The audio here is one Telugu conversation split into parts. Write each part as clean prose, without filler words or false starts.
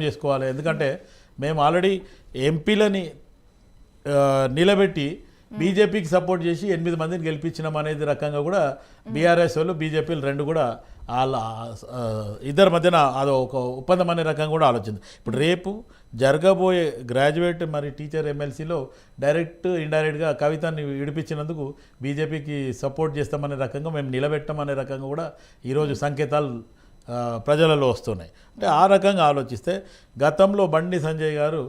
చేసుకోవాలి. ఎందుకంటే మేము ఆల్రెడీ ఎంపీలని నిలబెట్టి బీజేపీకి సపోర్ట్ చేసి 8 మందిని గెలిపించినాం అనేది రకంగా కూడా బీఆర్ఎస్ వాళ్ళు బీజేపీలు రెండు కూడా వాళ్ళ ఇద్దరి మధ్యన అదో ఒక ఒప్పందం అనే రకంగా కూడా ఆలోచింది. ఇప్పుడు రేపు జరగబోయే గ్రాడ్యుయేట్ మరి టీచర్ ఎమ్మెల్సీలో డైరెక్ట్ ఇండైరెక్ట్గా కవితని విడిపించినందుకు బీజేపీకి సపోర్ట్ చేస్తామనే రకంగా మేము నిలబెట్టామనే రకంగా కూడా ఈరోజు సంకేతాలు ప్రజలలో వస్తున్నాయి. అంటే ఆ రకంగా ఆలోచిస్తే గతంలో బండి సంజయ్ గారు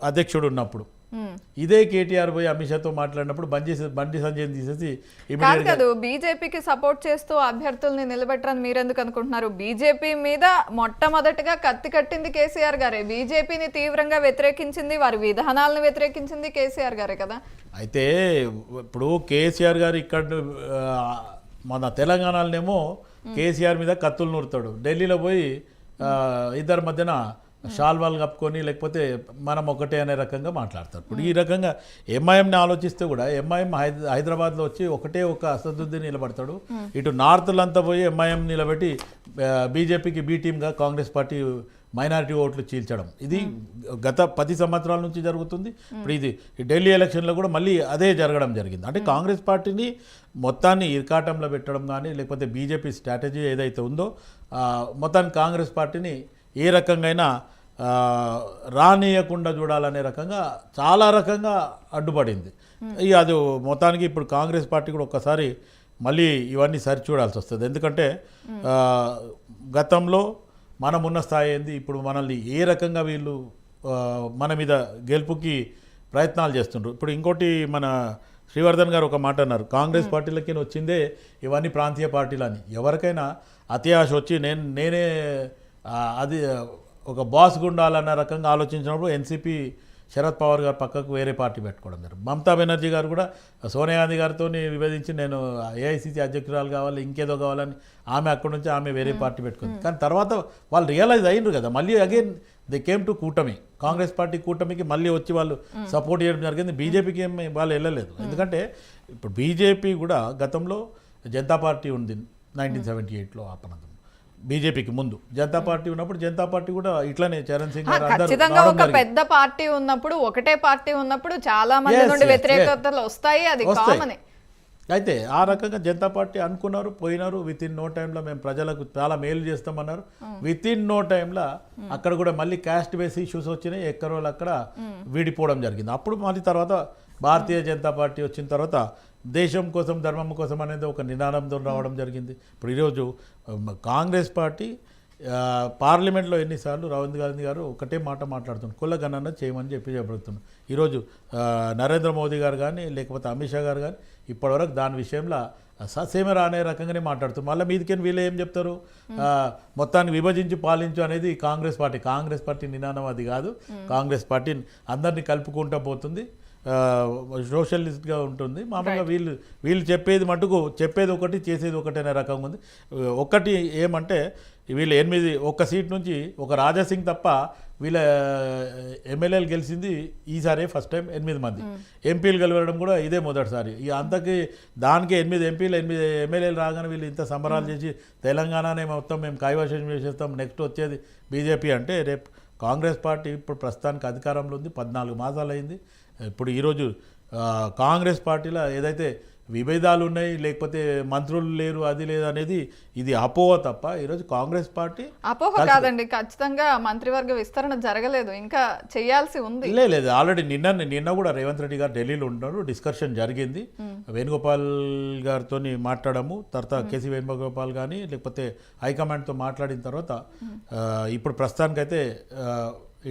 అధ్యక్షుడు ఉన్నప్పుడు ఇదే కేటీఆర్ పోయి అమిత్ షాతో మాట్లాడినప్పుడు బండి సంజయ్ తీసేసి కాదు బీజేపీకి సపోర్ట్ చేస్తూ అభ్యర్థుల్ని నిలబెట్టరని మీరెందుకు అనుకుంటున్నారు? బీజేపీ మీద మొట్టమొదటిగా కత్తి కట్టింది కేసీఆర్ గారే. బీజేపీని తీవ్రంగా వ్యతిరేకించింది, వారి విధానాలను వ్యతిరేకించింది కేసీఆర్ గారే కదా. అయితే ఇప్పుడు కేసీఆర్ గారు ఇక్కడ మన తెలంగాణలోనేమో కేసీఆర్ మీద కత్తులు నూరుతాడు, ఢిల్లీలో పోయి ఇద్దరి మధ్యన షాల్వాలు కప్పుకొని లేకపోతే మనం ఒకటే అనే రకంగా మాట్లాడతారు. ఇప్పుడు ఈ రకంగా ఎంఐఎంని ఆలోచిస్తే కూడా ఎంఐఎం హైదరాబాద్లో వచ్చి ఒకటే ఒక అసదుద్దీన్ నిలబడతాడు, ఇటు నార్త్లో అంతా పోయి ఎంఐఎం నిలబెట్టి బీజేపీకి బీ టీమ్గా కాంగ్రెస్ పార్టీ మైనారిటీ ఓట్లు చీల్చడం ఇది గత 10 సంవత్సరాల నుంచి జరుగుతుంది. ఇప్పుడు ఇది ఢిల్లీ ఎలక్షన్లో కూడా మళ్ళీ అదే జరగడం జరిగింది. అంటే కాంగ్రెస్ పార్టీని మొత్తాన్ని ఇరకాటంలో పెట్టడం కానీ లేకపోతే బీజేపీ స్ట్రాటజీ ఏదైతే ఉందో మొత్తాన్ని కాంగ్రెస్ పార్టీని ఏ రకంగా రానియకుండా చూడాలనే రకంగా చాలా రకంగా అడ్డుపడింది. ఇక అది మొత్తానికి ఇప్పుడు కాంగ్రెస్ పార్టీ కూడా ఒక్కసారి మళ్ళీ ఇవన్నీ సరి చూడాల్సి వస్తుంది. ఎందుకంటే గతంలో మనం ఉన్న స్థాయి ఏంది, ఇప్పుడు మనల్ని ఏ రకంగా వీళ్ళు మన మీద గెలుపుకి ప్రయత్నాలు చేస్తుండ్రు. ఇప్పుడు ఇంకోటి మన శ్రీవర్ధన్ గారు ఒక మాట అన్నారు, కాంగ్రెస్ పార్టీలకి వచ్చిందే ఇవన్నీ ప్రాంతీయ పార్టీలని. ఎవరికైనా అత్యాశ వచ్చి నేనే అది ఒక బాస్ గుండాలన్న రకంగా ఆలోచించినప్పుడు ఎన్సీపీ శరద్ పవార్ గారు పక్కకు వేరే పార్టీ పెట్టుకోవడం జరిగింది. మమతా బెనర్జీ గారు కూడా సోనియా గాంధీ గారితో విభేదించి నేను ఏఐసీసీ అధ్యక్షురాలు కావాలి ఇంకేదో కావాలని ఆమె అక్కడి నుంచి ఆమె వేరే పార్టీ పెట్టుకుంది. కానీ తర్వాత వాళ్ళు రియలైజ్ అయినరు కదా, మళ్ళీ అగైన్ దే కేమ్ టు కూటమి, కాంగ్రెస్ పార్టీ కూటమికి మళ్ళీ వచ్చి వాళ్ళు సపోర్ట్ చేయడం జరిగింది. బీజేపీకి ఏమి వాళ్ళు వెళ్ళలేదు. ఎందుకంటే ఇప్పుడు బీజేపీ కూడా గతంలో జనతా పార్టీ ఉంది 1978లో ఆపనందం, బీజేపీకి ముందు జనతా పార్టీ ఉన్నప్పుడు జనతా పార్టీ కూడా ఇట్లానే చరణ్ సింగ్ ఖచ్చితంగా ఒక పెద్ద పార్టీ ఉన్నప్పుడు ఒకటే పార్టీ ఉన్నప్పుడు చాలా మంది నుండి వ్యతిరేకతలు వస్తాయి, అది కామన్. అయితే ఆ రకంగా జనతా పార్టీ అనుకున్నారు, పోయినారు. విత్ ఇన్ నో టైంలో మేము ప్రజలకు చాలా మేలు చేస్తామన్నారు. విత్ ఇన్ నో టైంలో అక్కడ కూడా మళ్ళీ క్యాస్ట్ బేస్ ఇష్యూస్ వచ్చినాయి, ఎక్కడో అక్కడ విడిపోవడం జరిగింది. అప్పుడు మళ్ళీ తర్వాత భారతీయ జనతా పార్టీ వచ్చిన తర్వాత దేశం కోసం ధర్మం కోసం అనేది ఒక నినాదంతో రావడం జరిగింది. ఇప్పుడు ఈరోజు కాంగ్రెస్ పార్టీ పార్లమెంట్లో ఎన్నిసార్లు రాహుల్ గాంధీ గారు ఒకటే మాట మాట్లాడుతున్నారు, కుల గణన చేయమని చెబుతున్నారు. ఈరోజు నరేంద్ర మోదీ గారు కానీ లేకపోతే అమిత్ షా గారు కానీ ఇప్పటివరకు దాని విషయంలో ససేమరా అనే రకంగానే మాట్లాడుతున్నారు. మళ్ళీ మీదికని వీళ్ళు ఏం చెప్తారు, మొత్తాన్ని విభజించి పాలించు అనేది కాంగ్రెస్ పార్టీ నినాదం అది కాదు. కాంగ్రెస్ పార్టీ అందరినీ కలుపుకుంటూ పోతుంది, సోషలిస్ట్గా ఉంటుంది. మామూలుగా వీళ్ళు చెప్పేది మటుకు చెప్పేది ఒకటి చేసేది ఒకటి అనే రకంగా ఉంది. ఒకటి ఏమంటే వీళ్ళు 8 ఒక్క సీట్ నుంచి ఒక రాజాసింగ్ తప్ప వీళ్ళ ఎమ్మెల్యేలు గెలిచింది ఈసారి ఫస్ట్ టైం. 8 మంది ఎంపీలు గెలవడం కూడా ఇదే మొదటిసారి. ఇక అంతకి దానికి 8 ఎంపీలు 8 ఎమ్మెల్యేలు రాగానే వీళ్ళు ఇంత సంబరాలు చేసి తెలంగాణనే మొత్తం మేము కైవశం చేసేస్తాం, నెక్స్ట్ వచ్చేది బీజేపీ అంటే రేపు కాంగ్రెస్ పార్టీ ఇప్పుడు ప్రస్తుతానికి అధికారంలో ఉంది, 14 మాసాలు అయింది. ఇప్పుడు ఈరోజు కాంగ్రెస్ పార్టీలో ఏదైతే విభేదాలు ఉన్నాయి లేకపోతే మంత్రులు లేరు అది లేదు అనేది ఇది అపోహ తప్ప ఈరోజు కాంగ్రెస్ పార్టీ అపోహ కాదండి. ఖచ్చితంగా మంత్రివర్గ విస్తరణ జరగలేదు, ఇంకా చేయాల్సి ఉంది. లేదు ఆల్రెడీ నిన్న కూడా రేవంత్ రెడ్డి గారు ఢిల్లీలో ఉన్నారు, డిస్కషన్ జరిగింది. వేణుగోపాల్ గారితో మాట్లాడము, తర్వాత కేసీ వేణుగోపాల్ కానీ లేకపోతే హైకమాండ్తో మాట్లాడిన తర్వాత ఇప్పుడు ప్రస్తుతానికైతే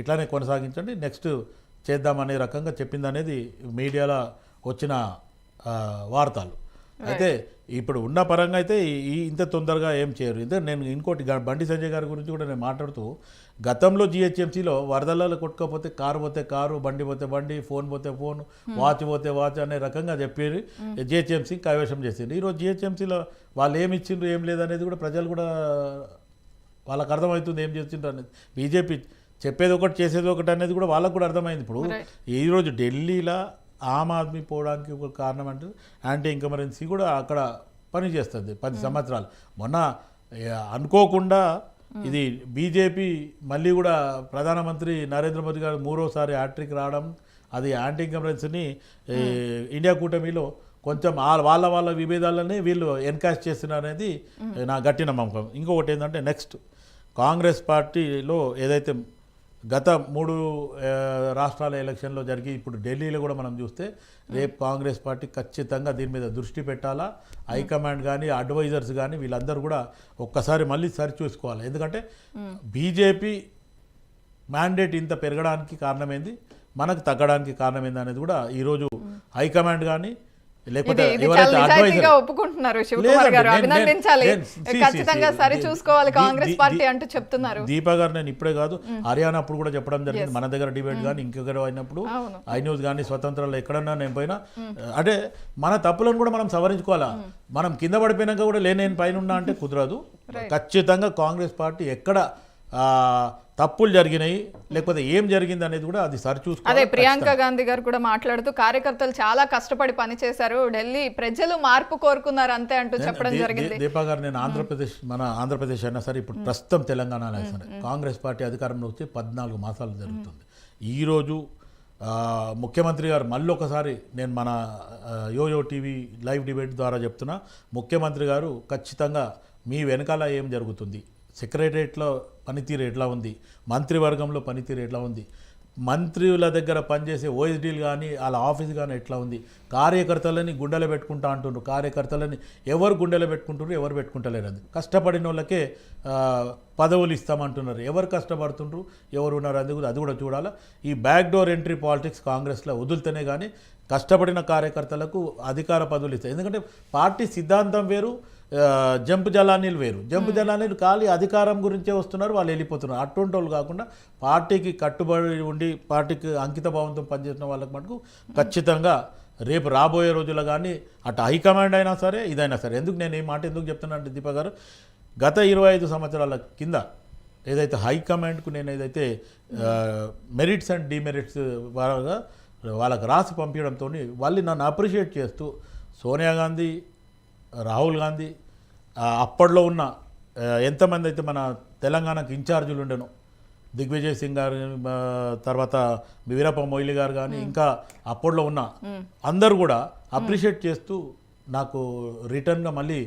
ఇట్లానే కొనసాగించండి, నెక్స్ట్ చేద్దామనే రకంగా చెప్పింది అనేది మీడియాలో వచ్చిన వార్తలు. అయితే ఇప్పుడు ఉన్న పరంగా అయితే ఇంత తొందరగా ఏం చేయరు. నేను ఇంకోటి బండి సంజయ్ గారి గురించి కూడా నేను మాట్లాడుతూ, గతంలో జిహెచ్ఎంసీలో వరదలలో కొట్టుకపోతే కారు పోతే కారు, బండి పోతే బండి, ఫోన్ పోతే ఫోన్, వాచ్ పోతే వాచ్ అనే రకంగా చెప్పి జిహెచ్ఎంసీ కైవశం చేసింది. ఈరోజు జిహెచ్ఎంసీలో వాళ్ళు ఏమి ఇచ్చిండ్రు ఏం లేదనేది కూడా ప్రజలు కూడా వాళ్ళకు అర్థమవుతుంది ఏం చేస్తుండ్రు అనేది. బీజేపీ చెప్పేది ఒకటి చేసేది ఒకటి అనేది కూడా వాళ్ళకు కూడా అర్థమైంది. ఇప్పుడు ఈరోజు ఢిల్లీలో ఆమ్ ఆద్మీ పోవడానికి ఒక కారణం అంటే యాంటీ ఇన్కంబరెన్సీ కూడా అక్కడ పనిచేస్తుంది 10 సంవత్సరాలు. మొన్న అనుకోకుండా ఇది బీజేపీ మళ్ళీ కూడా ప్రధానమంత్రి నరేంద్ర మోదీ గారు మూడోసారి హ్యాట్రిక్ రావడం, అది యాంటీ ఇన్కంబరెన్స్ని ఇండియా కూటమిలో కొంచెం వాళ్ళ విభేదాలనే వీళ్ళు ఎన్కాష్ చేస్తున్నారు అనేది నా గట్టి నమ్మకం. ఇంకొకటి ఏంటంటే నెక్స్ట్ కాంగ్రెస్ పార్టీలో ఏదైతే గత 3 రాష్ట్రాల ఎలక్షన్లో జరిగి ఇప్పుడు ఢిల్లీలో కూడా మనం చూస్తే రేపు కాంగ్రెస్ పార్టీ ఖచ్చితంగా దీని మీద దృష్టి పెట్టాలా. హైకమాండ్ కానీ అడ్వైజర్స్ కానీ వీళ్ళందరూ కూడా ఒక్కసారి మళ్ళీ సరి చూసుకోవాలి. ఎందుకంటే బీజేపీ మ్యాండేట్ ఇంత పెరగడానికి కారణమైంది, మనకు తగ్గడానికి కారణమైంది అనేది కూడా ఈరోజు హైకమాండ్ కానీ లేకపోతే ఎవరైతే అడ్వైజర్ ఒప్పుకుంటున్నారు శివకుమార్ గారు, అభినందించాలి. ఖచ్చితంగా సరి చూసుకోవాలి కాంగ్రెస్ పార్టీ అంటూ చెప్తున్నారు. దీపా గారు నేను ఇప్పుడే కాదు, హర్యానా అప్పుడు కూడా చెప్పడం జరిగింది. మన దగ్గర డిబేట్ కానీ ఇంకెక్కడ అయినప్పుడు ఐ న్యూస్ కానీ స్వతంత్రాలు ఎక్కడన్నా నేను పోయినా అంటే మన తప్పులను కూడా మనం సవరించుకోవాలా. మనం కింద పడిపోయినాక కూడా నేను పైన ఉన్నా అంటే కుదరదు. ఖచ్చితంగా కాంగ్రెస్ పార్టీ ఎక్కడ తప్పులు జరిగినాయి లేకపోతే ఏం జరిగింది అనేది కూడా అది సరిచూసుకోవాలి. అదే ప్రియాంక గాంధీ గారు కూడా మాట్లాడుతూ కార్యకర్తలు చాలా కష్టపడి పనిచేశారు, ఢిల్లీ ప్రజలు మార్పు కోరుకున్నారు అంతే అంటూ చెప్పడం జరిగింది. దీపా గారు నేను మన ఆంధ్రప్రదేశ్ అయినా సరే ఇప్పుడు ప్రస్తుతం తెలంగాణలో అయినా సరే కాంగ్రెస్ పార్టీ అధికారంలో వచ్చి 14 మాసాలు జరుగుతుంది. ఈరోజు ముఖ్యమంత్రి గారు మళ్ళీ ఒకసారి నేను మన యోయో టీవీ లైవ్ డిబేట్ ద్వారా చెప్తున్నా, ముఖ్యమంత్రి గారు ఖచ్చితంగా మీ వెనకాల ఏం జరుగుతుంది, సెక్రటరియట్లో పనితీరు ఎట్లా ఉంది, మంత్రివర్గంలో పనితీరు ఎట్లా ఉంది, మంత్రుల దగ్గర పనిచేసే ఓఎస్డీలు కానీ వాళ్ళ ఆఫీస్ కానీ ఎట్లా ఉంది, కార్యకర్తలని గుండెలో పెట్టుకుంటా అంటుండ్రు, కార్యకర్తలని ఎవరు గుండెలో పెట్టుకుంటున్నారు, ఎవరు పెట్టుకుంటలేరు. అది కష్టపడిన వాళ్ళకే పదవులు ఇస్తామంటున్నారు, ఎవరు కష్టపడుతుండ్రు, ఎవరు ఉన్నారు అది కూడా చూడాలా. ఈ బ్యాక్ డోర్ ఎంట్రీ పాలిటిక్స్ కాంగ్రెస్లో వదులుతూనే కానీ కష్టపడిన కార్యకర్తలకు అధికార పదవులు ఇస్తాయి. ఎందుకంటే పార్టీ సిద్ధాంతం వేరు, జంపు జలానీలు వేరు. జంపు జలానీలు ఖాళీ అధికారం గురించే వస్తున్నారు, వాళ్ళు వెళ్ళిపోతున్నారు. అటువంటి వాళ్ళు కాకుండా పార్టీకి కట్టుబడి ఉండి పార్టీకి అంకిత భావంతో పనిచేసిన వాళ్ళకి మటుకు ఖచ్చితంగా రేపు రాబోయే రోజుల్లో కానీ అటు హైకమాండ్ అయినా సరే ఇదైనా సరే. ఎందుకు నేను ఈ మాట ఎందుకు చెప్తున్నా అంటే దీపా గారు, గత 25 సంవత్సరాల కింద ఏదైతే హైకమాండ్కు నేను ఏదైతే మెరిట్స్ అండ్ డిమెరిట్స్ వాళ్ళకి రాసి పంపించడంతో వాళ్ళు నన్ను అప్రిషియేట్ చేస్తూ సోనియా గాంధీ, రాహుల్ గాంధీ, అప్పట్లో ఉన్న ఎంతమంది అయితే మన తెలంగాణకు ఇన్ఛార్జీలు ఉండేనో దిగ్విజయ్ సింగ్ గారు, తర్వాత వీరప్ప మొయిలీ గారు కానీ ఇంకా అప్పట్లో ఉన్న అందరూ కూడా అప్రిషియేట్ చేస్తూ నాకు రిటర్న్గా మళ్ళీ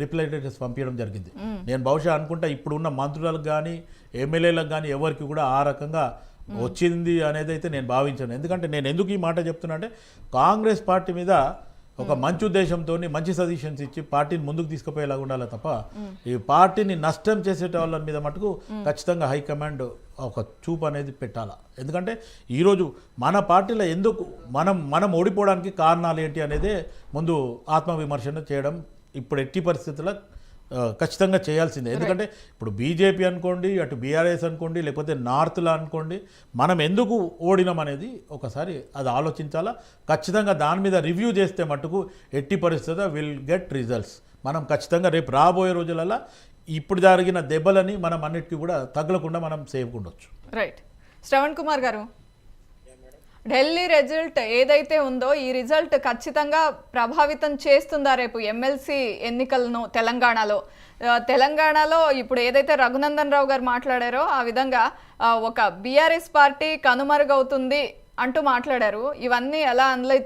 రిప్లై లెటర్స్ పంపించడం జరిగింది. నేను బహుశా అనుకుంటా ఇప్పుడు ఉన్న మంత్రులకు కానీ ఎమ్మెల్యేలకు కానీ ఎవరికి కూడా ఆ రకంగా వచ్చింది అనేది అయితే నేను భావించాను. ఎందుకంటే నేను ఎందుకు ఈ మాట చెప్తున్నా అంటే కాంగ్రెస్ పార్టీ మీద ఒక మంచి ఉద్దేశంతో మంచి సజెషన్స్ ఇచ్చి పార్టీని ముందుకు తీసుకుపోయేలాగా ఉండాలి తప్ప ఈ పార్టీని నష్టం చేసే వాళ్ళ మీద మటుకు ఖచ్చితంగా హైకమాండ్ ఒక చూపు అనేది పెట్టాలా. ఎందుకంటే ఈరోజు మన పార్టీలో ఎందుకు మనం ఓడిపోవడానికి కారణాలు ఏంటి అనేదే ముందు ఆత్మవిమర్శన చేయడం ఇప్పుడు ఎట్టి పరిస్థితుల్లో ఖచ్చితంగా చేయాల్సిందే. ఎందుకంటే ఇప్పుడు బీజేపీ అనుకోండి, అటు బీఆర్ఎస్ అనుకోండి, లేకపోతే నార్త్లో అనుకోండి, మనం ఎందుకు ఓడినాం అనేది ఒకసారి అది ఆలోచించాలా. ఖచ్చితంగా దాని మీద రివ్యూ చేస్తే మటుకు ఎట్టి పరిస్థితుల్లో విల్ గెట్ రిజల్ట్స్. మనం ఖచ్చితంగా రేపు రాబోయే రోజులలో ఇప్పుడు జరిగిన దెబ్బలని మనం అన్నిటికీ కూడా తగలకుండా మనం సేఫ్గా ఉండొచ్చు. రైట్. శ్రవణ్ కుమార్ గారు, ఢిల్లీ రిజల్ట్ ఏదైతే ఉందో ఈ రిజల్ట్ ఖచ్చితంగా ప్రభావితం చేస్తుందా రేపు ఎమ్మెల్సీ ఎన్నికలను తెలంగాణలో ఇప్పుడు ఏదైతే రఘునందన్ రావు గారు మాట్లాడారో ఆ విధంగా ఒక బీఆర్ఎస్ పార్టీ కనుమరుగవుతుంది అంటూ మాట్లాడారు. ఇవన్నీ ఎలా అనలైజ్